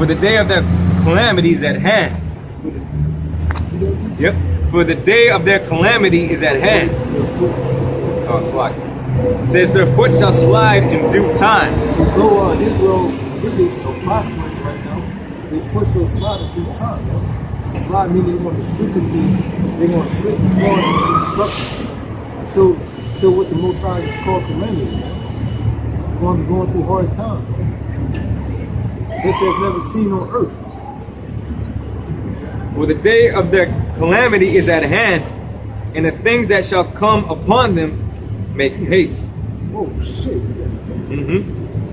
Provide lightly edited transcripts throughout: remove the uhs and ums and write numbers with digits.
For the day of their calamity is at hand. Yep. For the day of their calamity is at hand. Oh, slide. It says their foot shall slide in due time. So though Israel is prospering right now, their foot shall slide in due time. Slide meaning they're going to slip and fall into destruction. Until what the Most High is called calamity. Going through hard times. Such as never seen on earth. For the day of their calamity is at hand, and the things that shall come upon them make haste. Oh shit.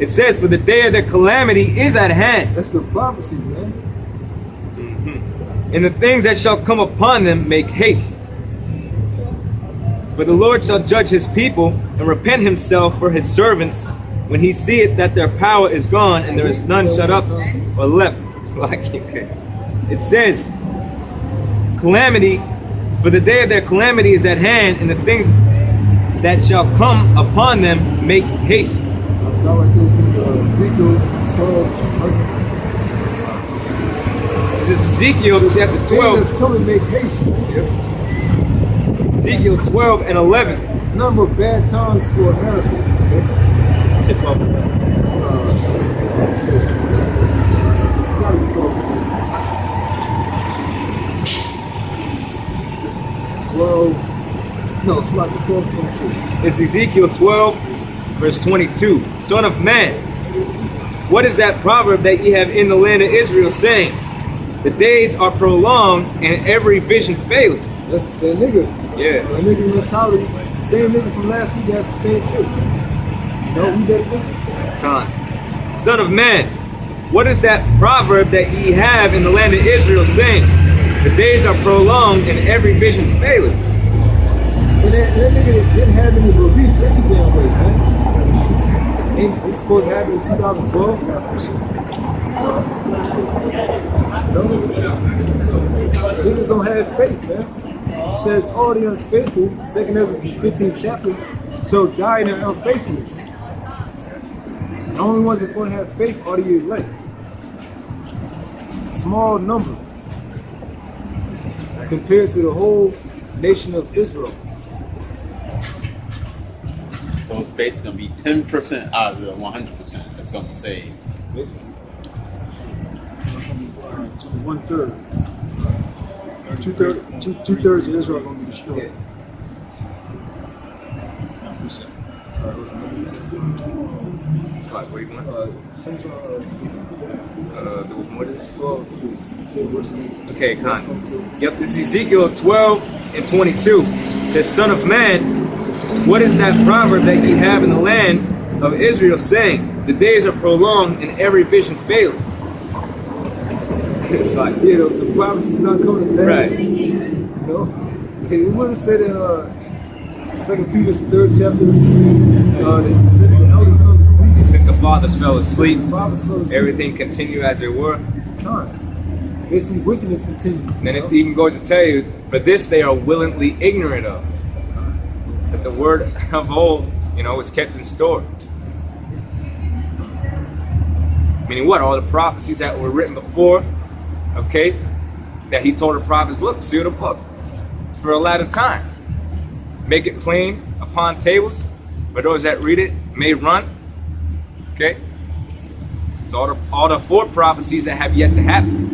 It says, for the day of their calamity is at hand. That's the prophecy, man. And the things that shall come upon them make haste. For the Lord shall judge his people and repent himself for his servants when he seeth that their power is gone and there is none shut up or left. It says, calamity, for the day of their calamity is at hand, and the things that shall come upon them make haste. I saw right there Ezekiel 12. This is Ezekiel chapter 12. That's coming, make haste. Yep. Ezekiel 12 and 11. It's nothing but bad times for America. It's 12 and 11. Gotta be 12. 12. No, it's like 12:22. It's Ezekiel 12, verse 22. Son of man, what is that proverb that ye have in the land of Israel, saying, the days are prolonged and every vision faileth? That's that nigga. Yeah. That nigga mentality. The same nigga from last week has the same shit. No, we better go. Son of man, what is that proverb that ye have in the land of Israel, saying, the days are prolonged and every vision faileth? And that nigga didn't have any belief any damn way, man. Ain't this supposed to happen in 2012? No. Niggas don't have faith, man. It says all the unfaithful, 2 Ezra 15th chapter, shall die in their unfaithfulness. The only ones that's going to have faith are the elect. A small number compared to the whole nation of Israel. So it's basically going to be 10% out of the 100% that's going to be saved. Basically. 1/3. Two-thirds of Israel are going to be destroyed. It's like, what do you want? There was more than that? 12. Okay, Con. Yep, this is Ezekiel 12 and 22. It says, son of man, what is that proverb that ye have in the land of Israel, saying, the days are prolonged and every vision faileth? It's like, yeah, the prophecy's not coming to pass. Right. You know? Okay, we would have said in 2 Peter's 3rd chapter, that since the elders fell asleep, since the fathers fell asleep, everything everything continued as it were. Basically, wickedness continues. And then it even goes to tell you, for this they are willingly ignorant of. That the word of old, is kept in store. Meaning what? All the prophecies that were written before, okay, that he told the prophets, look, seal the book for a latter time. Make it plain upon tables, for those that read it may run. Okay? So all the four prophecies that have yet to happen.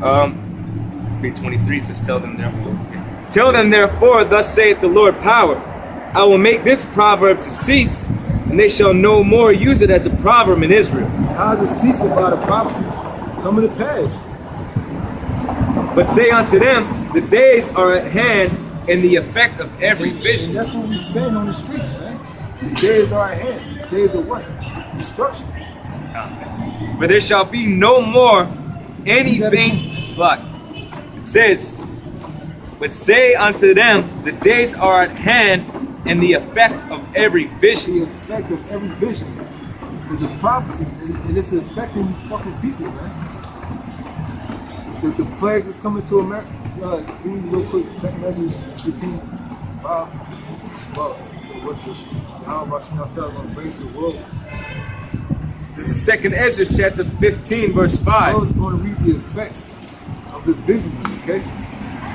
3:23 says, tell them therefore. Okay. Tell them therefore, thus saith the Lord power, I will make this proverb to cease, and they shall no more use it as a proverb in Israel. How is it ceasing by the prophecies coming to pass? But say unto them, the days are at hand, and the effect of every vision. And that's what we're saying on the streets, man. The days are at hand. The days of what? Destruction. For there shall be no more anything slot. It says, but say unto them, the days are at hand, and the effect of every vision. The effect of every vision. The prophecies, and it's affecting these fucking people, man. The plagues that's coming to America. Give me real quick. 2 Ezra 15. Well, what the how about ourselves going to bring to the world? This is 2nd Ezra chapter 15, verse I 5. was going to read the effects of the vision, okay?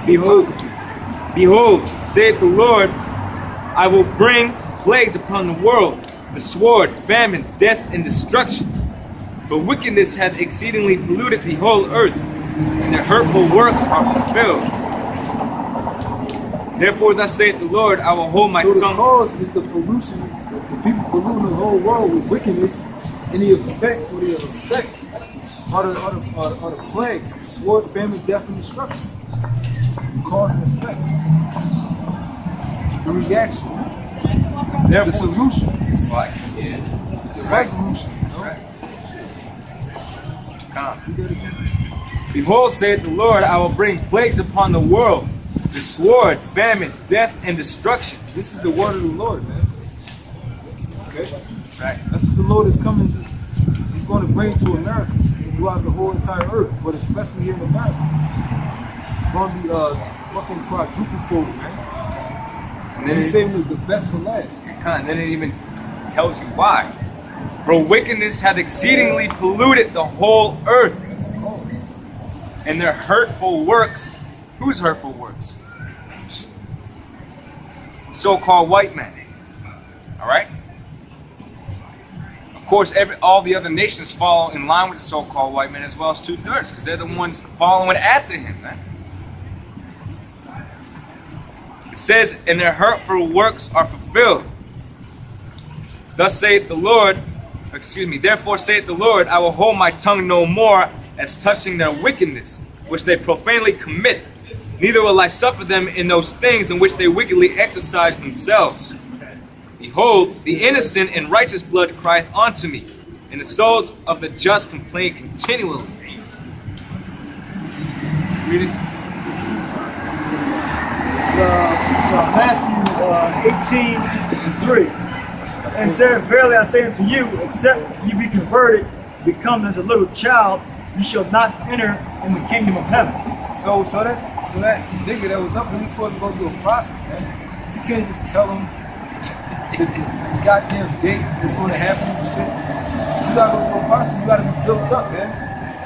Behold, saith the Lord, I will bring plagues upon the world, the sword, famine, death, and destruction. For wickedness hath exceedingly polluted the whole earth, and their hurtful works are fulfilled. Therefore thus saith the Lord, I will hold my So the tongue. cause is the pollution, the people polluting the whole world with wickedness, and the effect are the plagues, the sword, famine, death, and destruction. Cause and effect. The reaction. The Therefore, solution. it's like, yeah, that's The right. resolution. You know? Right. Come. Do that again. Behold, saith the Lord, I will bring plagues upon the world, the sword, famine, death, and destruction. This is the word of the Lord, man. Okay? Right. That's what the Lord is coming. He's going to bring to America and throughout the whole entire earth, but especially here in America. It's going to be fucking quadruple folded, man. And And then he's saving the best for last. then it even tells you why. For wickedness hath exceedingly polluted the whole earth, That's the cause. and their hurtful works. Whose hurtful works? So-called white men. All right. Of course, all the other nations follow in line with the so-called white men as well as 2/3, because they're the ones following after him, man. It says, and their hurtful works are fulfilled. Thus saith the Lord, therefore saith the Lord, I will hold my tongue no more as touching their wickedness, which they profanely commit. Neither will I suffer them in those things in which they wickedly exercise themselves. Behold, the innocent and righteous blood crieth unto me, and the souls of the just complain continually. Read it. It's Matthew 18:3. And said, verily I say unto you, except you be converted, become as a little child, you shall not enter in the kingdom of heaven. So that nigga that was up, he's supposed to go through a process, man. You can't just tell him the goddamn date that's going to happen and shit. You gotta go through a process. You gotta be built up, man.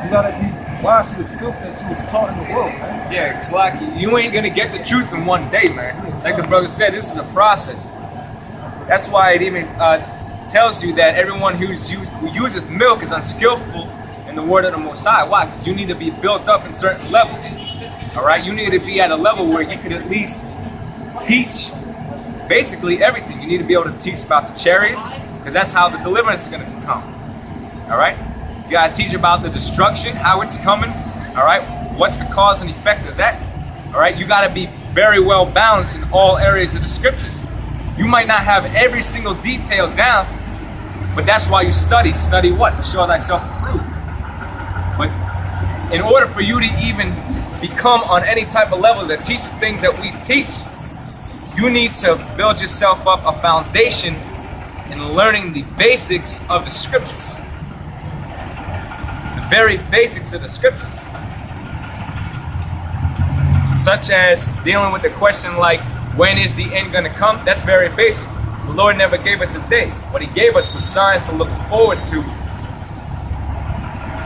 You gotta be washed of the filth that you was taught in the world, man. Yeah, it's like you ain't gonna get the truth in one day, man. Like the brother said, this is a process. That's why it even tells you that everyone who uses milk is unskillful in the word of the Most High. Why? Because you need to be built up in certain levels. All right, you need to be at a level where you can at least teach basically everything. You need to be able to teach about the chariots, because that's how the deliverance is going to come. All right, you got to teach about the destruction, how it's coming. All right, what's the cause and effect of that? All right, you got to be very well balanced in all areas of the scriptures. You might not have every single detail down, but that's why you study. Study what? To show thyself approved. But in order for you to even become on any type of level to teach the things that we teach, you need to build yourself up a foundation in learning the basics of the scriptures. The very basics of the scriptures. Such as dealing with the question like, when is the end going to come? That's very basic. The Lord never gave us a day. What He gave us was signs to look forward to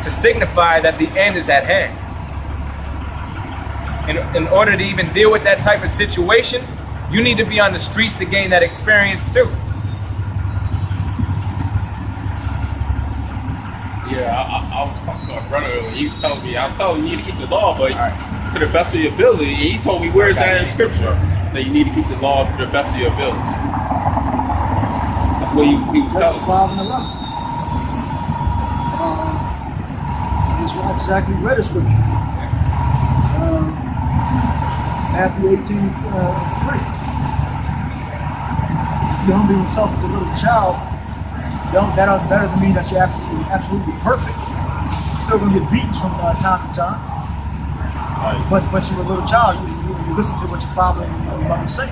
signify that the end is at hand. In order to even deal with that type of situation, you need to be on the streets to gain that experience too. Yeah, I was talking to my brother earlier. He was telling me, I was telling him you need to keep the law, but to the best of your ability. And he told me, where is that in scripture? That you need to keep the law to the best of your ability. That's what he was telling me. 5 and 11. I exactly read the scripture. Matthew 18:3. You humble yourself as a little child. That doesn't mean that you're absolutely perfect. You're still gonna get beaten from time to time. Right. But you're a little child. You listen to what your father and your mother say.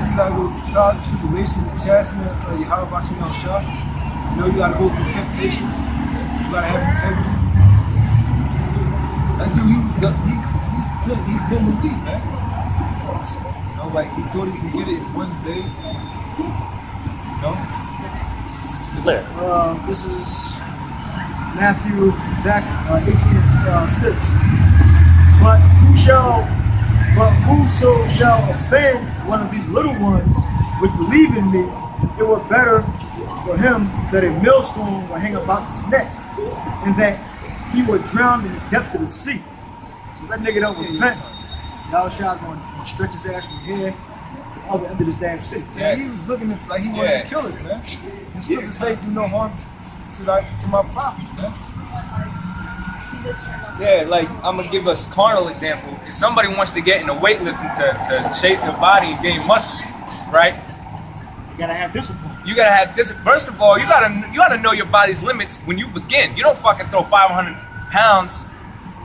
You gotta go through trials and tribulation, the chastisement of Yahweh Bashim Shah. You know, you gotta go through temptations. You gotta have integrity. That dude, he couldn't believe, man. You know, like he thought he could get it in one day. You know? Clear. This is Matthew 18:6. But whoso shall offend one of these little ones which believe in me, it were better for him that a millstone were hang about his neck, and that he were drowned in the depths of the sea. So that nigga don't repent. Y'all shot going to stretch his ass from here to the other end of this damn city. Yeah, he was looking at, like he wanted to kill us, man. The scriptures say, "Do no harm to my prophets, man." Yeah, like I'm gonna give us a carnal example. If somebody wants to get into weightlifting to shape their body and gain muscle, right? You gotta have discipline. You gotta have this. First of all, you gotta know your body's limits when you begin. You don't fucking throw 500 pounds,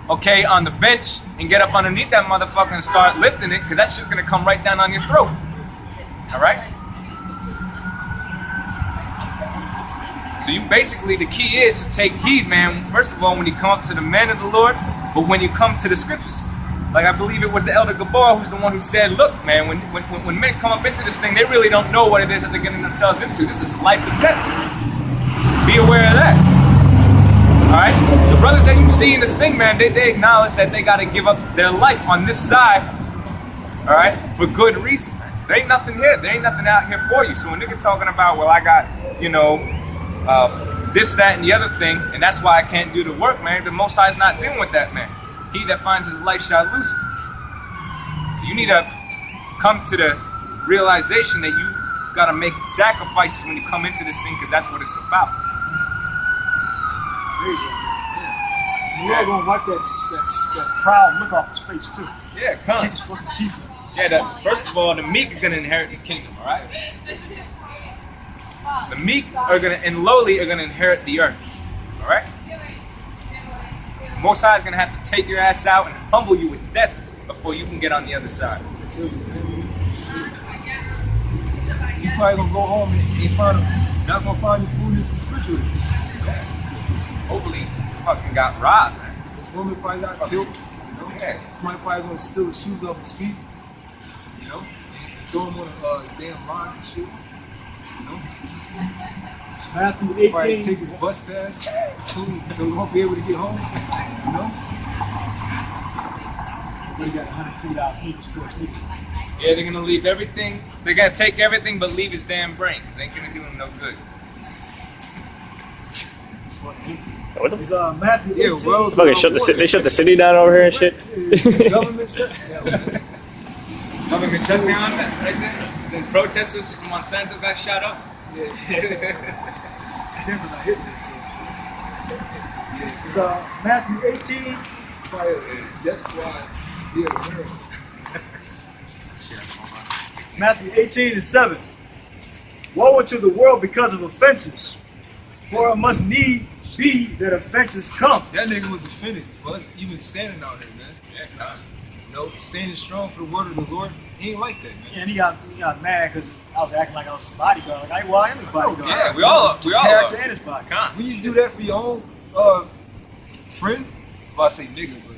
okay, on the bench and get up underneath that motherfucker and start lifting it, because that shit's gonna come right down on your throat. All right. So you basically, the key is to take heed, man. First of all, when you come up to the men of the Lord, but when you come to the scriptures. Like I believe it was the Elder Gabar who's the one who said, look, man, when men come up into this thing, they really don't know what it is that they're getting themselves into. This is life and death. Be aware of that. All right? The brothers that you see in this thing, man, they acknowledge that they got to give up their life on this side, all right, for good reason, man. There ain't nothing here. There ain't nothing out here for you. So when nigga talking about, well, I got, you know, this, that, and the other thing, and that's why I can't do the work, man. The Most High is not dealing with that, man. He that finds his life shall lose it. So you need to come to the realization that you got to make sacrifices when you come into this thing, because that's what it's about. You're gonna wipe that proud look off his face too. Yeah, come. Take his fucking teeth out. Yeah, first of all, the meek are gonna inherit the kingdom, all right? The meek are gonna, and lowly are gonna inherit the earth, all right? Most High is gonna have to take your ass out and humble you with death before you can get on the other side. You probably gonna go home and not gonna find your food in this refrigerator. Hopefully, you fucking got robbed, man. This woman probably got killed. You know? Yeah. Somebody probably gonna steal his shoes off his feet. You know, throw him on damn lines and shit. You know, Matthew probably 18. take his bus pass, so he won't be able to get home. You know. You got $150 sneakers, sneakers. Yeah, they're gonna leave everything. They're gonna take everything but leave his damn brain, because ain't gonna do him no good. What the It's Matthew 18. Yeah, well, fuck? They shut the city down over here and shit. Government shut down. Government shut down right there. Then protesters from Monsanto got shot up. Except for the Hitler, so. It's Matthew 18. Probably Death Squad. Yeah, America. Matthew 18:7. Woe unto the world because of offenses, for it must need be that offenses come. That nigga was offended for us even standing out here, man. Yeah, you know, standing strong for the word of the Lord. He ain't like that, man. And he got mad because I was acting like I was his bodyguard. Like, well, I am his bodyguard. Yeah, we all his are. character and his body. When you do that for your own friend, well, I say nigga, but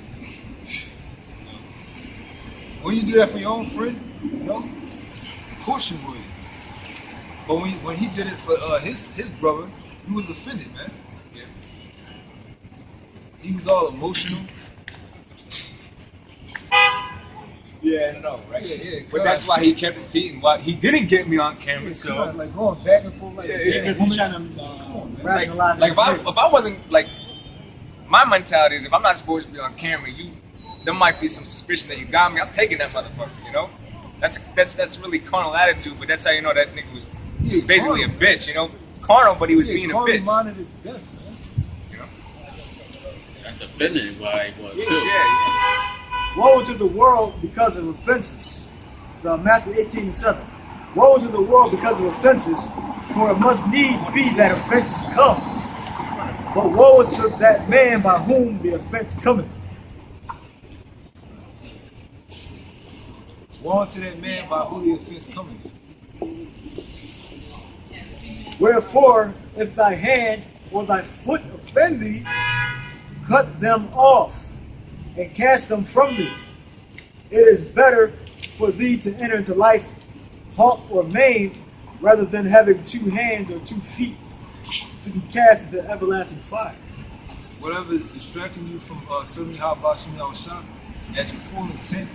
when you do that for your own friend, you know, of course you would. But when he did it for his brother, he was offended, man. Yeah. He was all emotional. Yeah, I know, right? Yeah, But that's why he kept repeating why he didn't get me on camera. So, like going back and forth like Because he's trying to rationalize like his if behavior. I wasn't like, my mentality is if I'm not supposed to be on camera, there might be some suspicion that you got me. I'm taking that motherfucker, you know. That's really carnal attitude, but that's how you know that nigga was he's basically a bitch, you know. Carnal, but he was being a bitch. Minded his death, man. You know? That's offending why he was too. Yeah. Woe unto the world because of offenses. So Matthew 18:7. Woe unto the world because of offenses, for it must need be that offenses come. But woe unto that man by whom the offense cometh. Woe unto that man by whom the offense cometh. Wherefore, if thy hand or thy foot offend thee, cut them off and cast them from thee. It is better for thee to enter into life halt or maimed, rather than having 2 hands or 2 feet to be cast into everlasting fire. Whatever is distracting you from serving Yahweh Shah, as your full intent,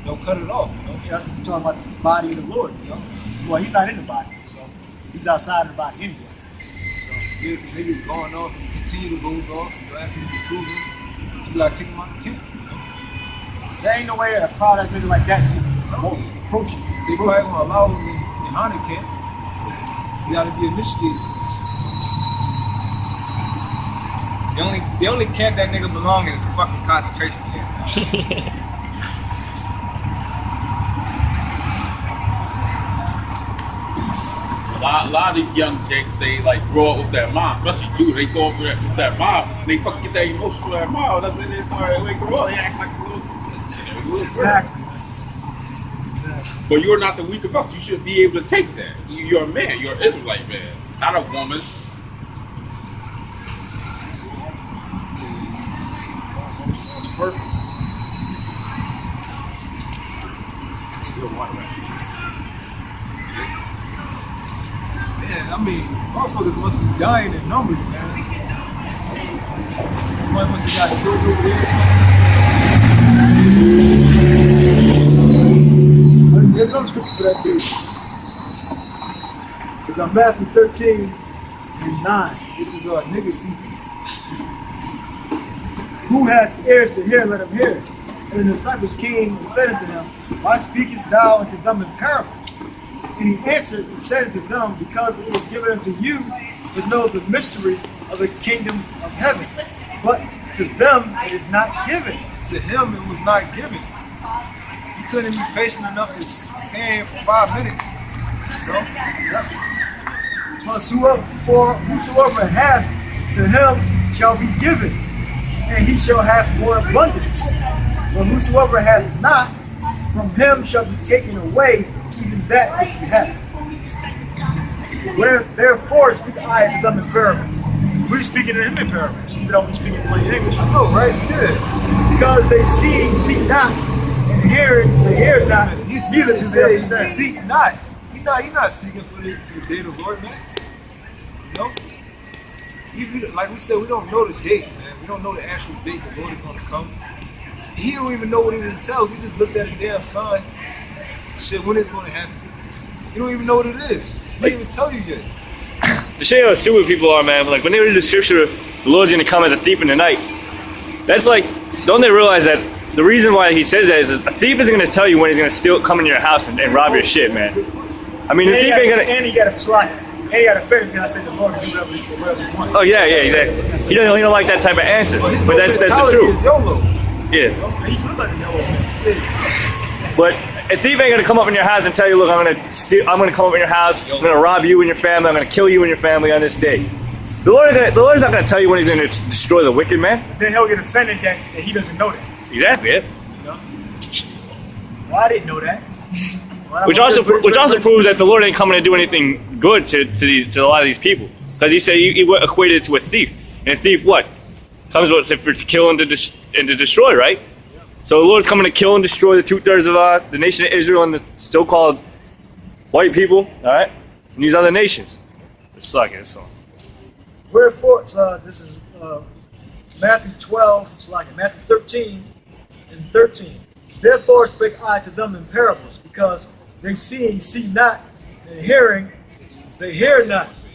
don't cut it off. You know? That's what we're talking about, the body of the Lord. You know? Well, he's not in the body, so he's outside of the body anyway. So if the nigga's going off and continue to goes off, you ask him to prove him, you gotta kick him out the camp. You know? There ain't no way that a product nigga like that won't approach you. They probably gonna allow him in Hanukkah camp. You gotta be initiated. The only camp that nigga belong in is a fucking concentration camp. A lot of these young jakes, they like grow up with that mom, especially Jews. They go up with that mom, and they fucking get that emotion from that mom. That's when they start, they grow up, they act like a little Exactly. But you're not the weaker vessel. You should be able to take that. You're a man. You're an Israelite man, not a woman. That's perfect. Man, I mean, motherfuckers must be dying in numbers, man. Somebody must have got killed over there or something. There's no scripture for that dude. It's on Matthew 13 and 9. This is nigga season. Who hath ears to hear, let him hear. And the disciples came and said unto him, why speakest thou unto them in parables? And he answered and said unto them, because it was given unto you to know the mysteries of the kingdom of heaven. But to them it is not given. To him, it was not given. He couldn't be patient enough to stand for 5 minutes. You know? Whosoever hath, to him shall be given, and he shall have more abundance. But whosoever hath not, from him shall be taken away even that which he hath. Therefore speak I to them in parables. We're speaking to him in parables, even though we speak in plain English. I know, right? Yeah. Because they see not, and hear not, neither do they understand. Seek not. He not seeking for the day of the Lord, man. You know? Like we said, we don't know the date, man. We don't know the actual date the Lord is going to come. He don't even know what it entails. He just looked at a damn sign. Shit, when it's going to happen. You don't even know what it is. He didn't even tell you yet. To show you how stupid people are, man, like when they read the scripture, the Lord's gonna come as a thief in the night. That's like, don't they realize that the reason why he says that is a thief isn't gonna tell you when he's gonna come into your house and rob your shit, man. I mean, the thief ain't gonna. And he got a fly. And he got a favor because I said the Lord can do whatever he wants. Oh yeah, exactly. He don't like that type of answer, but that's the truth. Yeah. He could like the YOLO. But a thief ain't gonna come up in your house and tell you, look, I'm gonna come up in your house, I'm gonna rob you and your family, I'm gonna kill you and your family on this day. The Lord's not gonna tell you when he's gonna destroy the wicked man. Then he'll get offended that he doesn't know that. Exactly, yeah. You know? Well, I didn't know that. Which also proves that the Lord ain't coming to do anything good to a lot of these people, because he said he equated it to a thief, and a thief what comes to kill and to destroy, right? So the Lord's coming to kill and destroy the 2/3 of the nation of Israel and the so-called white people, all right, and these other nations. It's sucking. So. Wherefore, this is Matthew 12, it's like Matthew 13 and 13. Therefore spake I to them in parables, because they see not, and hearing, they hear not,